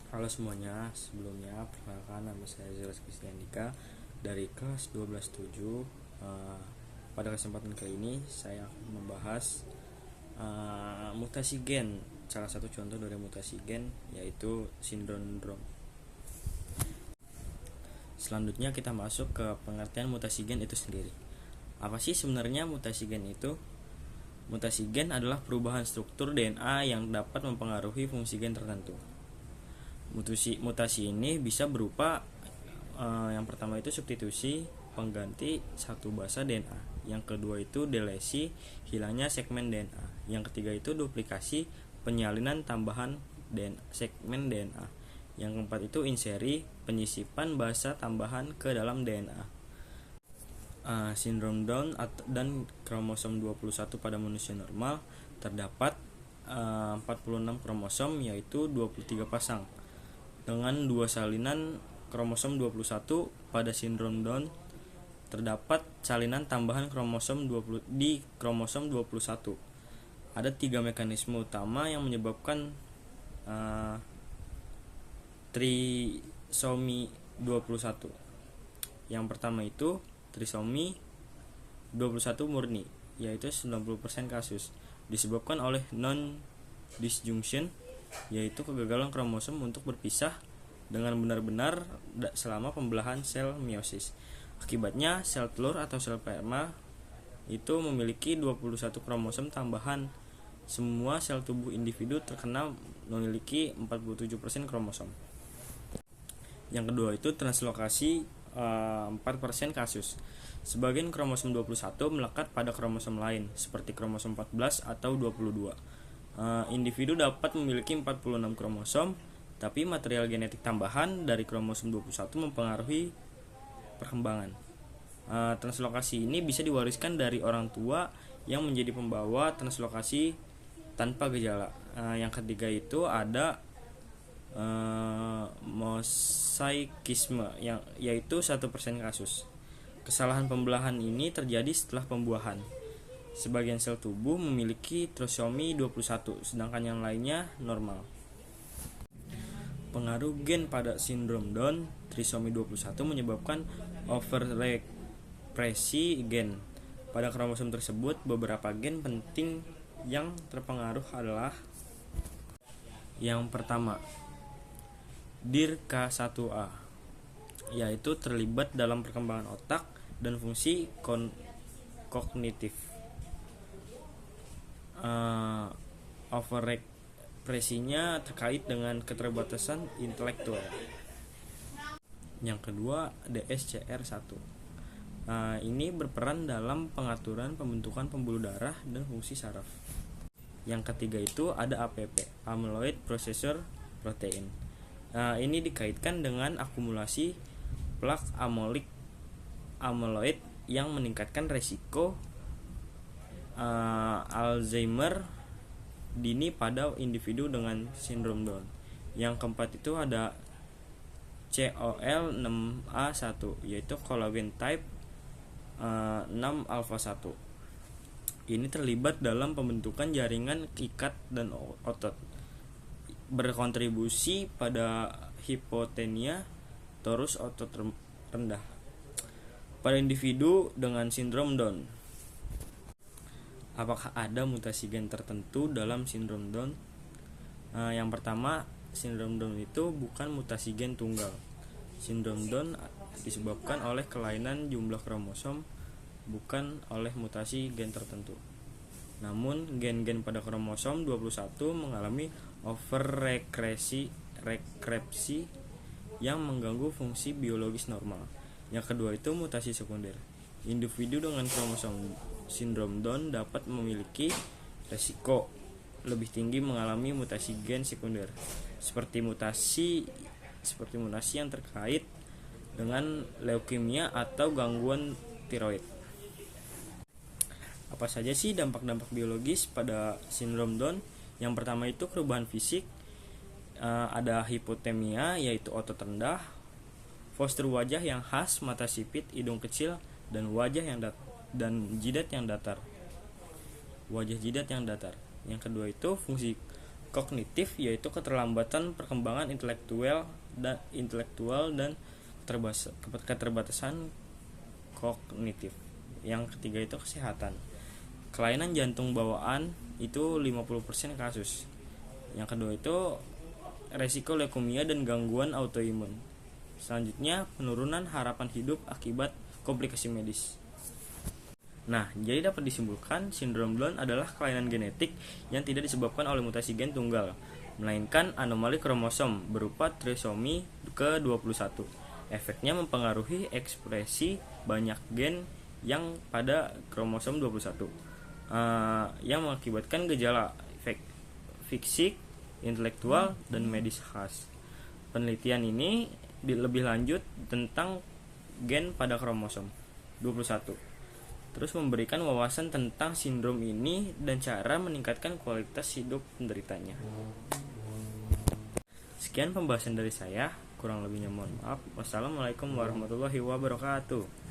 Halo semuanya, sebelumnya perkenalkan nama saya Zeus Kristiandika dari kelas 12-7. Pada kesempatan kali ini saya akan membahas mutasi gen. Salah satu contoh dari mutasi gen yaitu sindrom. Selanjutnya kita masuk ke pengertian mutasi gen itu sendiri. Apa sih sebenarnya mutasi gen itu? Mutasi gen adalah perubahan struktur DNA yang dapat mempengaruhi fungsi gen tertentu. Mutasi ini bisa berupa yang pertama itu substitusi, pengganti satu basa DNA. Yang kedua itu delesi, hilangnya segmen DNA. Yang ketiga itu duplikasi, penyalinan tambahan segmen DNA. Yang keempat itu inseri, penyisipan basa tambahan ke dalam DNA. Sindrom Down dan kromosom 21 pada manusia normal terdapat 46 kromosom, yaitu 23 pasang. Dengan dua salinan kromosom 21, pada sindrom Down terdapat salinan tambahan kromosom 20 di kromosom 21. Ada 3 mekanisme utama yang menyebabkan trisomi 21. Yang pertama itu trisomi 21 murni, yaitu 90% kasus disebabkan oleh non-disjunction, yaitu kegagalan kromosom untuk berpisah dengan benar-benar selama pembelahan sel meiosis. Akibatnya sel telur atau sel sperma itu memiliki 21 kromosom tambahan. Semua sel tubuh individu terkena memiliki 47% kromosom. Yang kedua itu translokasi 4% kasus. Sebagian kromosom 21 melekat pada kromosom lain seperti kromosom 14 atau 22. Individu dapat memiliki 46 kromosom, tapi material genetik tambahan dari kromosom 21 mempengaruhi perkembangan. Translokasi ini bisa diwariskan dari orang tua yang menjadi pembawa translokasi tanpa gejala. Yang ketiga itu ada mosaikisme, yaitu 1% kasus. Kesalahan pembelahan ini terjadi setelah pembuahan. Sebagian sel tubuh memiliki trisomi 21, sedangkan yang lainnya normal. Pengaruh gen pada sindrom Down trisomi 21 menyebabkan overrepresi gen. Pada kromosom tersebut, beberapa gen penting yang terpengaruh adalah: yang pertama, DIRK1A, yaitu terlibat dalam perkembangan otak dan fungsi kognitif. Overrepresinya terkait dengan keterbatasan intelektual. Yang kedua, DSCR1. Ini berperan dalam pengaturan pembentukan pembuluh darah dan fungsi saraf. Yang ketiga itu ada APP, Amyloid Precursor Protein. Ini dikaitkan dengan akumulasi plak amyloid yang meningkatkan resiko Alzheimer dini pada individu dengan sindrom Down. Yang keempat itu ada COL6A1, yaitu collagen type 6 alpha 1. Ini terlibat dalam pembentukan jaringan ikat dan otot, berkontribusi pada hipotenia torus otot rendah pada individu dengan sindrom Down. Apakah ada mutasi gen tertentu dalam sindrom Down? Yang pertama, sindrom Down itu bukan mutasi gen tunggal. Sindrom Down disebabkan oleh kelainan jumlah kromosom, bukan oleh mutasi gen tertentu. Namun gen-gen pada kromosom 21 mengalami overrekresi yang mengganggu fungsi biologis normal. Yang kedua itu mutasi sekunder. Individu dengan kromosom sindrom Down dapat memiliki resiko lebih tinggi mengalami mutasi gen sekunder, seperti mutasi yang terkait dengan leukemia atau gangguan tiroid. Apa saja sih dampak-dampak biologis pada sindrom Down? Yang pertama itu perubahan fisik. Ada hipotemia, yaitu otot rendah, postur wajah yang khas, mata sipit, hidung kecil, dan jidat yang datar. Yang kedua itu fungsi kognitif yaitu keterlambatan perkembangan intelektual dan keterbatasan kognitif. Yang ketiga itu kesehatan. Kelainan jantung bawaan itu 50% kasus. Yang kedua itu resiko leukemia dan gangguan autoimun. Selanjutnya penurunan harapan hidup akibat komplikasi medis. Nah, jadi dapat disimpulkan sindrom Down adalah kelainan genetik yang tidak disebabkan oleh mutasi gen tunggal, melainkan anomali kromosom berupa trisomi ke-21. Efeknya mempengaruhi ekspresi banyak gen yang pada kromosom 21, yang mengakibatkan gejala fisik, intelektual, dan medis khas. Penelitian ini lebih lanjut tentang gen pada kromosom 21. Terus memberikan wawasan tentang sindrom ini dan cara meningkatkan kualitas hidup penderitanya. Sekian pembahasan dari saya, kurang lebihnya mohon maaf. Wassalamualaikum warahmatullahi wabarakatuh.